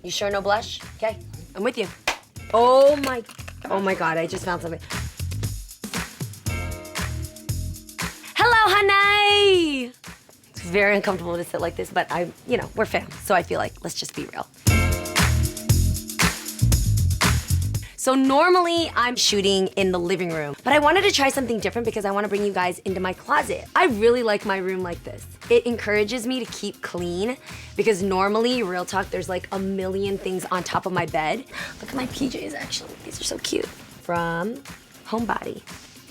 You sure no blush? Okay, I'm with you. Oh my God, I just found something. Hello, Hunnay! It's very uncomfortable to sit like this, but we're fam, so I feel like, let's just be real. So normally I'm shooting in the living room, but I wanted to try something different because I want to bring you guys into my closet. I really like my room like this. It encourages me to keep clean because normally, real talk, there's like a million things on top of my bed. Look at my PJs actually, these are so cute. From Homebody.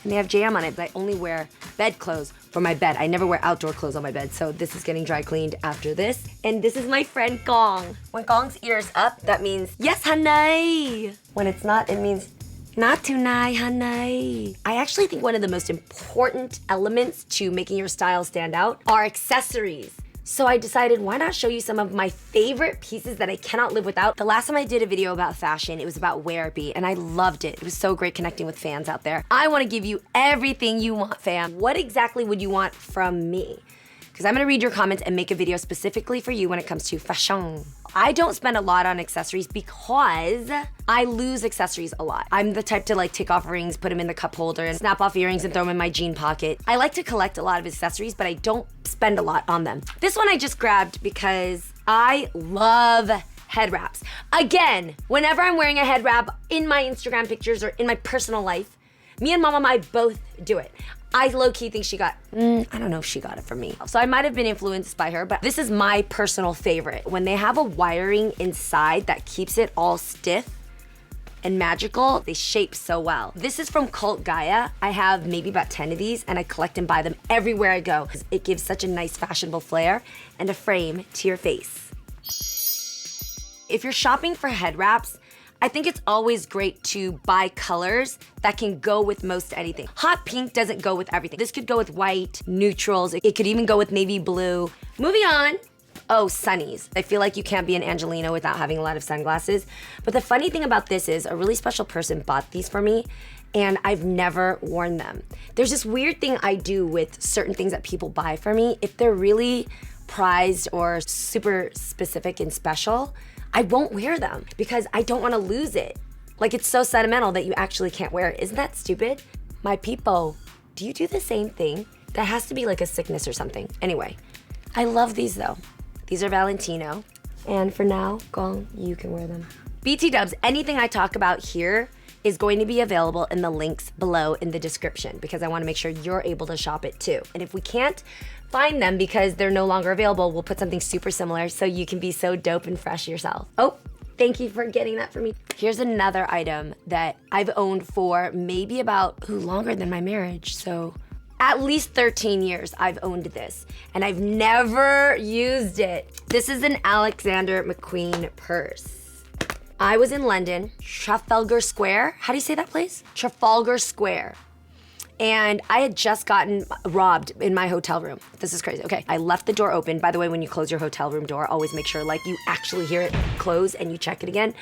And they have jam on it, but I only wear bed clothes for my bed. I never wear outdoor clothes on my bed, so this is getting dry cleaned after this. And this is my friend Gong. When Gong's ear is up, that means, yes, Hunnay. When it's not, it means, not tonight, Hunnay. I actually think one of the most important elements to making your style stand out are accessories. So I decided, why not show you some of my favorite pieces that I cannot live without. The last time I did a video about fashion, it was about wearabee, and I loved it. It was so great connecting with fans out there. I wanna give you everything you want, fam. What exactly would you want from me? Because I'm gonna read your comments and make a video specifically for you when it comes to fashion. I don't spend a lot on accessories because I lose accessories a lot. I'm the type to like take off rings, put them in the cup holder, and snap off earrings and throw them in my jean pocket. I like to collect a lot of accessories, but I don't spend a lot on them. This one I just grabbed because I love head wraps. Again, whenever I'm wearing a head wrap in my Instagram pictures or in my personal life, me and Mama Mai both do it. I low-key think she got, I don't know if she got it from me. So I might have been influenced by her, but this is my personal favorite. When they have a wiring inside that keeps it all stiff and magical, they shape so well. This is from Cult Gaia. I have maybe about 10 of these and I collect and buy them everywhere I go. It gives such a nice fashionable flair and a frame to your face. If you're shopping for head wraps, I think it's always great to buy colors that can go with most anything. Hot pink doesn't go with everything. This could go with white, neutrals. It could even go with navy blue. Moving on. Oh, sunnies. I feel like you can't be an Angelino without having a lot of sunglasses. But the funny thing about this is a really special person bought these for me and I've never worn them. There's this weird thing I do with certain things that people buy for me. If they're really prized or super specific and special, I won't wear them because I don't want to lose it. Like, it's so sentimental that you actually can't wear it. Isn't that stupid? My peepo, do you do the same thing? That has to be like a sickness or something. Anyway, I love these though. These are Valentino. And for now, Gong, you can wear them. BT dubs, anything I talk about here is going to be available in the links below in the description because I want to make sure you're able to shop it too. And if we can't find them because they're no longer available, we'll put something super similar so you can be so dope and fresh yourself. Oh, thank you for getting that for me. Here's another item that I've owned for maybe about, longer than my marriage. So at least 13 years I've owned this and I've never used it. This is an Alexander McQueen purse. I was in London, Trafalgar Square. How do you say that place? Trafalgar Square. And I had just gotten robbed in my hotel room. This is crazy. Okay, I left the door open. By the way, when you close your hotel room door, always make sure like you actually hear it close and you check it again.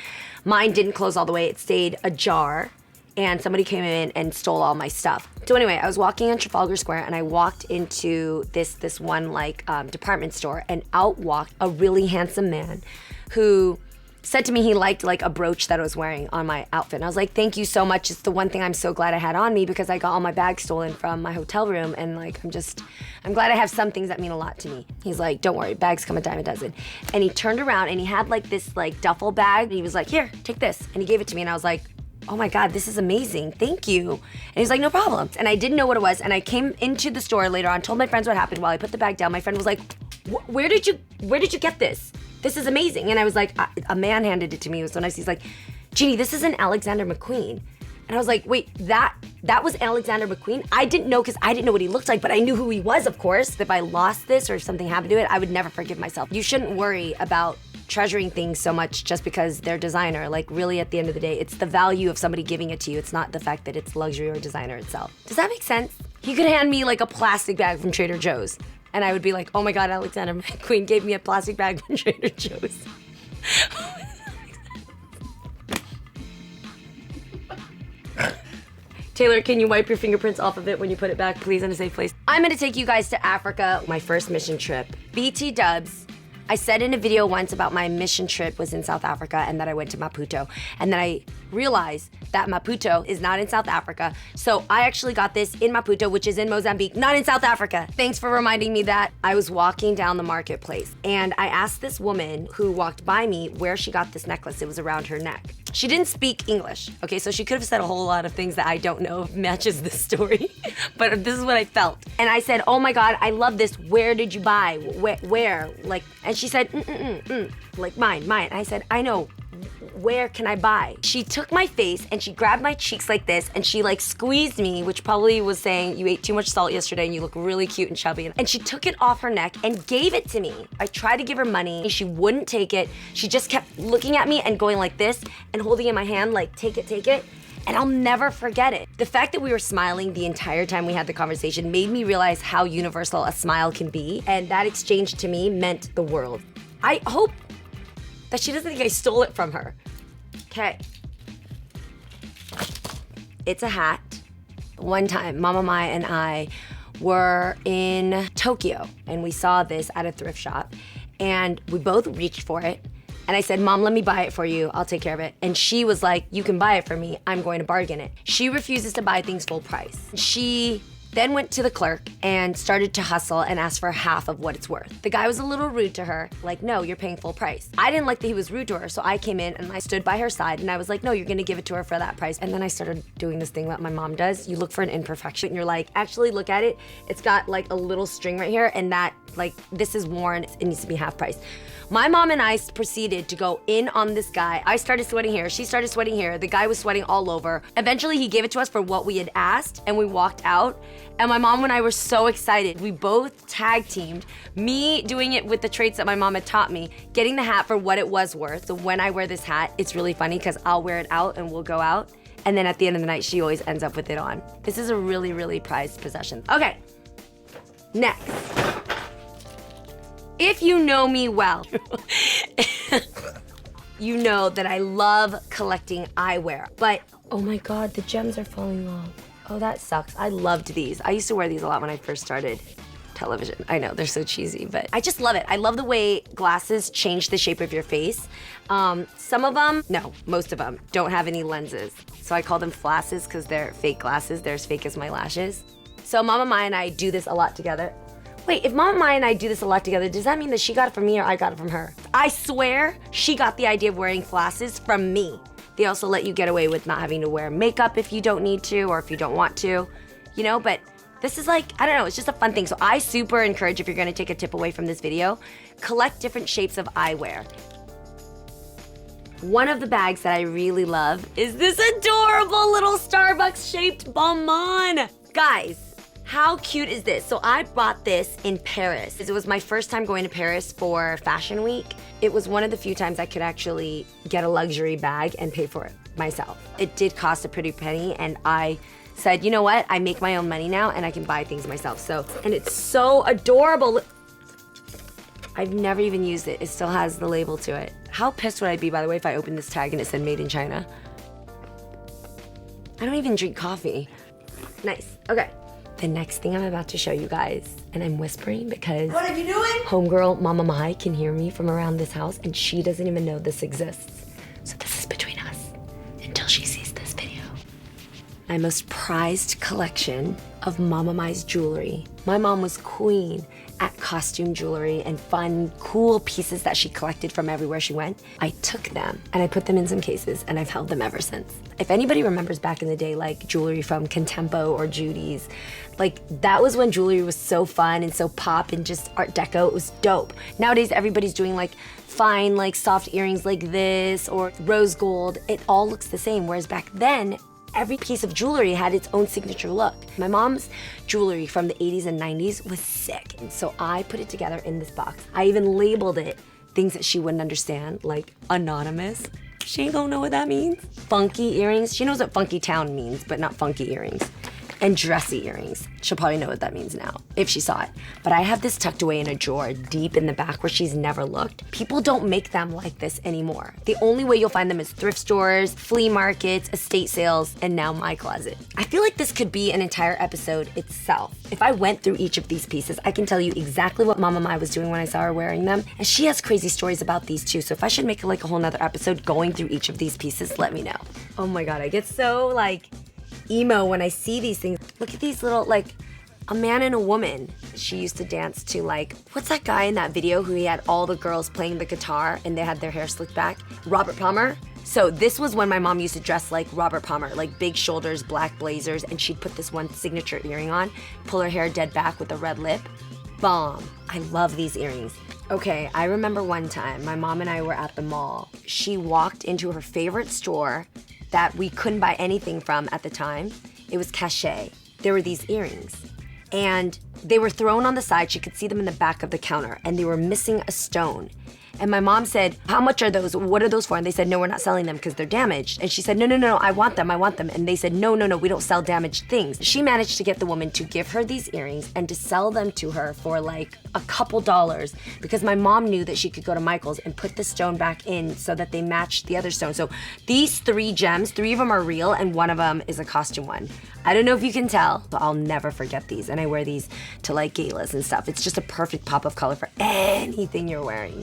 Mine didn't close all the way. It stayed ajar and somebody came in and stole all my stuff. So anyway, I was walking in Trafalgar Square and I walked into this one like department store and out walked a really handsome man who said to me he liked like a brooch that I was wearing on my outfit. And I was like, thank you so much. It's the one thing I'm so glad I had on me because I got all my bags stolen from my hotel room. And like, I'm glad I have some things that mean a lot to me. He's like, don't worry, bags come a dime a dozen. And he turned around and he had like this like duffel bag. And he was like, here, take this. And he gave it to me and I was like, oh my God, this is amazing, thank you. And he's like, no problem. And I didn't know what it was. And I came into the store later on, told my friends what happened while I put the bag down. My friend was like, where did you get this? This is amazing. And I was like, a man handed it to me. It was so nice. He's like, Jeannie, this is an Alexander McQueen. And I was like, wait, that was Alexander McQueen? I didn't know because I didn't know what he looked like, but I knew who he was, of course. If I lost this or if something happened to it, I would never forgive myself. You shouldn't worry about treasuring things so much just because they're designer. Like really at the end of the day, it's the value of somebody giving it to you. It's not the fact that it's luxury or designer itself. Does that make sense? He could hand me like a plastic bag from Trader Joe's and I would be like, oh my God, Alexander McQueen gave me a plastic bag from Trader Joe's. Taylor, can you wipe your fingerprints off of it when you put it back, please, in a safe place? I'm gonna take you guys to Africa, my first mission trip. BT dubs, I said in a video once about my mission trip was in South Africa and that I went to Maputo. And then I realized that Maputo is not in South Africa. So I actually got this in Maputo, which is in Mozambique, not in South Africa. Thanks for reminding me that. I was walking down the marketplace and I asked this woman who walked by me where she got this necklace. It was around her neck. She didn't speak English, okay? So she could have said a whole lot of things that I don't know matches this story, but this is what I felt. And I said, oh my God, I love this. Where did you buy? Where? Like, and she said, like mine. And I said, I know. Where can I buy? She took my face and she grabbed my cheeks like this and she like squeezed me, which probably was saying you ate too much salt yesterday and you look really cute and chubby. And she took it off her neck and gave it to me. I tried to give her money. She wouldn't take it. She just kept looking at me and going like this and holding it in my hand like, take it. And I'll never forget it. The fact that we were smiling the entire time we had the conversation made me realize how universal a smile can be. And that exchange to me meant the world. I hope that she doesn't think I stole it from her. Okay. It's a hat. One time, Mama Mai and I were in Tokyo and we saw this at a thrift shop and we both reached for it. And I said, Mom, let me buy it for you. I'll take care of it. And she was like, you can buy it for me. I'm going to bargain it. She refuses to buy things full price. She then went to the clerk and started to hustle and ask for half of what it's worth. The guy was a little rude to her, like, no, you're paying full price. I didn't like that he was rude to her, so I came in and I stood by her side and I was like, no, you're gonna give it to her for that price. And then I started doing this thing that my mom does. You look for an imperfection and you're like, actually look at it. It's got like a little string right here and that, like, this is worn, it needs to be half price. My mom and I proceeded to go in on this guy. I started sweating here, she started sweating here. The guy was sweating all over. Eventually he gave it to us for what we had asked and we walked out. And my mom and I were so excited. We both tag teamed, me doing it with the traits that my mom had taught me, getting the hat for what it was worth. So when I wear this hat, it's really funny because I'll wear it out and we'll go out. And then at the end of the night, she always ends up with it on. This is a really, really prized possession. Okay, next. If you know me well, you know that I love collecting eyewear, but oh my God, the gems are falling off. Oh, that sucks. I loved these. I used to wear these a lot when I first started television. I know, they're so cheesy, but I just love it. I love the way glasses change the shape of your face. Some of them, no, most of them don't have any lenses. So I call them flasses because they're fake glasses. They're as fake as my lashes. So Mama Mai and I do this a lot together. Wait, if Mama Mai and I do this a lot together, does that mean that she got it from me or I got it from her? I swear she got the idea of wearing glasses from me. They also let you get away with not having to wear makeup if you don't need to or if you don't want to, you know, but this is like, I don't know, it's just a fun thing. So I super encourage, if you're gonna take a tip away from this video, collect different shapes of eyewear. One of the bags that I really love is this adorable little Starbucks shaped bonbon. Guys, how cute is this? So I bought this in Paris. It was my first time going to Paris for Fashion Week. It was one of the few times I could actually get a luxury bag and pay for it myself. It did cost a pretty penny and I said, you know what? I make my own money now and I can buy things myself. So, and it's so adorable. I've never even used it. It still has the label to it. How pissed would I be, by the way, if I opened this tag and it said made in China? I don't even drink coffee. Nice, okay. The next thing I'm about to show you guys, and I'm whispering because what are you doing? Homegirl Mama Mai can hear me from around this house and she doesn't even know this exists. So this is between us until she sees this video. My most prized collection of Mama Mai's jewelry. My mom was queen at costume jewelry and fun, cool pieces that she collected from everywhere she went. I took them and I put them in some cases and I've held them ever since. If anybody remembers back in the day, like jewelry from Contempo or Judy's, like that was when jewelry was so fun and so pop and just Art Deco, it was dope. Nowadays, everybody's doing like fine, like soft earrings like this or rose gold. It all looks the same, whereas back then, every piece of jewelry had its own signature look. My mom's jewelry from the 80s and 90s was sick, and so I put it together in this box. I even labeled it things that she wouldn't understand, like anonymous. She ain't gonna know what that means. Funky earrings. She knows what funky town means, but not funky earrings. and dressy earrings. She'll probably know what that means now, if she saw it. But I have this tucked away in a drawer deep in the back where she's never looked. People don't make them like this anymore. The only way you'll find them is thrift stores, flea markets, estate sales, and now my closet. I feel like this could be an entire episode itself. If I went through each of these pieces, I can tell you exactly what Mama Mai was doing when I saw her wearing them. And she has crazy stories about these too. So if I should make like a whole nother episode going through each of these pieces, let me know. Oh my God, I get so like emo when I see these things. Look at these little, like, a man and a woman. She used to dance to, like, what's that guy in that video who he had all the girls playing the guitar and they had their hair slicked back? Robert Palmer. So this was when my mom used to dress like Robert Palmer, like big shoulders, black blazers, and she'd put this one signature earring on, pull her hair dead back with a red lip. Bomb. I love these earrings. Okay, I remember one time my mom and I were at the mall. She walked into her favorite store that we couldn't buy anything from at the time. It was Cachet. There were these earrings and they were thrown on the side. She could see them in the back of the counter and they were missing a stone. And my mom said, how much are those? What are those for? And they said, no, we're not selling them because they're damaged. And she said, no, I want them. And they said, no, we don't sell damaged things. She managed to get the woman to give her these earrings and to sell them to her for like a couple dollars because my mom knew that she could go to Michael's and put the stone back in so that they matched the other stone. So these 3 gems, 3 of them are real and 1 of them is a costume one. I don't know if you can tell, but I'll never forget these. And I wear these to like galas and stuff. It's just a perfect pop of color for anything you're wearing.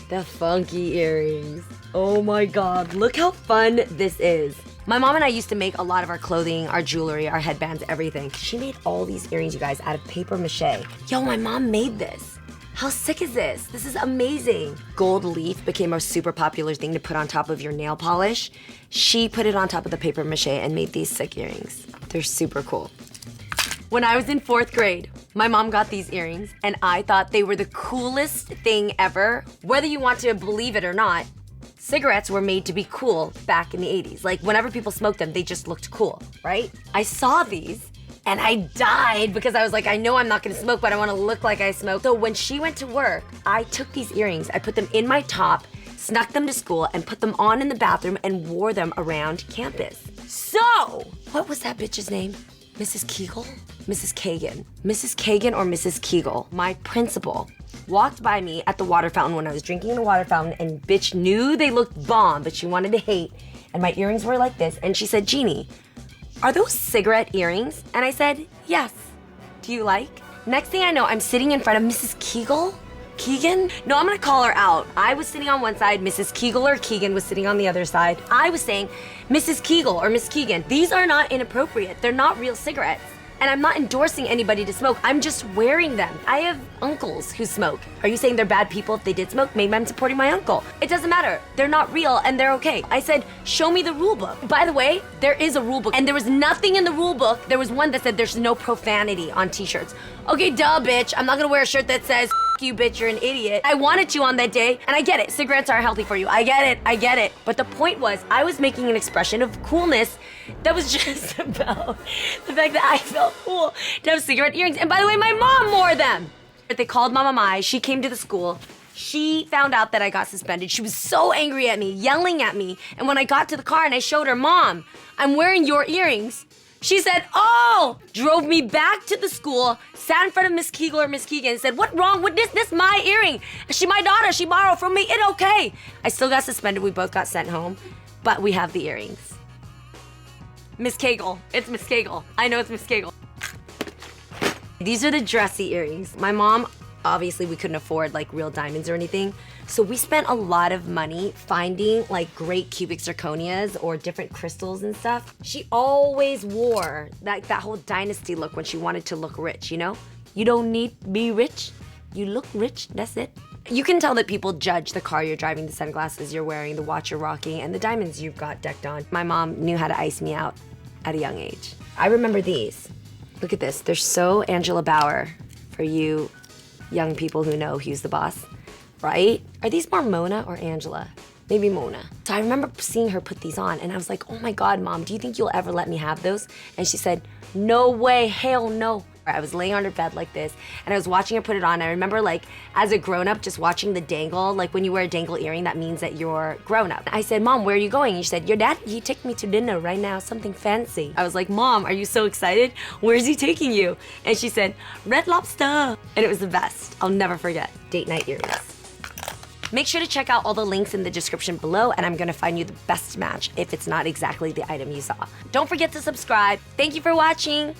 The funky earrings. Oh my God, look how fun this is. My mom and I used to make a lot of our clothing, our jewelry, our headbands, everything. She made all these earrings, you guys, out of paper mache. Yo, my mom made this. How sick is this? This is amazing. Gold leaf became a super popular thing to put on top of your nail polish. She put it on top of the paper mache and made these sick earrings. They're super cool. When I was in 4th grade, my mom got these earrings and I thought they were the coolest thing ever. Whether you want to believe it or not, cigarettes were made to be cool back in the 80s. Like whenever people smoked them, they just looked cool, right? I saw these and I died because I was like, I know I'm not gonna smoke, but I wanna look like I smoke. So when she went to work, I took these earrings, I put them in my top, snuck them to school and put them on in the bathroom and wore them around campus. So, what was that bitch's name? Mrs. Kegel? Mrs. Kagan. Mrs. Kagan or Mrs. Kegel, my principal, walked by me at the water fountain when I was drinking the water fountain and bitch knew they looked bomb, but she wanted to hate. And my earrings were like this. And she said, Jeannie, are those cigarette earrings? And I said, yes. Do you like? Next thing I know, I'm sitting in front of Mrs. Kegel? Keegan? No, I'm gonna call her out. I was sitting on one side, Mrs. Kegel or Keegan was sitting on the other side. I was saying, Mrs. Kegel or Miss Keegan, these are not inappropriate. They're not real cigarettes. And I'm not endorsing anybody to smoke. I'm just wearing them. I have uncles who smoke. Are you saying they're bad people if they did smoke? Maybe I'm supporting my uncle. It doesn't matter. They're not real and they're okay. I said, show me the rule book. By the way, there is a rule book and there was nothing in the rule book. There was one that said there's no profanity on t-shirts. Okay, duh, bitch. I'm not gonna wear a shirt that says, you bitch, you're an idiot. I wanted to on that day, and I get it. Cigarettes are healthy for you. I get it. But the point was, I was making an expression of coolness that was just about the fact that I felt cool to have cigarette earrings. And by the way, my mom wore them. They called Mama Mai. She came to the school. She found out that I got suspended. She was so angry at me, yelling at me. And when I got to the car and I showed her, Mom, I'm wearing your earrings, she said, oh, drove me back to the school, sat in front of Miss Kegel or Miss Keegan and said, what wrong with this? This my earring. She my daughter, she borrowed from me, it okay. I still got suspended, we both got sent home, but we have the earrings. Miss Kegel, it's Miss Kegel. I know it's Miss Kegel. These are the dressy earrings. My mom, obviously we couldn't afford like real diamonds or anything, so we spent a lot of money finding like great cubic zirconias or different crystals and stuff. She always wore that whole dynasty look when she wanted to look rich, you know? You don't need to be rich, you look rich, that's it. You can tell that people judge the car you're driving, the sunglasses you're wearing, the watch you're rocking, and the diamonds you've got decked on. My mom knew how to ice me out at a young age. I remember these. Look at this, they're so Angela Bauer for you young people who know Who's the Boss, right? Are these more Mona or Angela? Maybe Mona. So I remember seeing her put these on and I was like, oh my God, Mom, do you think you'll ever let me have those? And she said, no way, hell no. I was laying on her bed like this, and I was watching her put it on. I remember, like, as a grown-up, just watching the dangle. Like, when you wear a dangle earring, that means that you're grown-up. I said, Mom, where are you going? And she said, your dad, he took me to dinner right now, something fancy. I was like, Mom, are you so excited? Where's he taking you? And she said, Red Lobster. And it was the best. I'll never forget. Date night earrings. Make sure to check out all the links in the description below, and I'm gonna find you the best match if it's not exactly the item you saw. Don't forget to subscribe. Thank you for watching.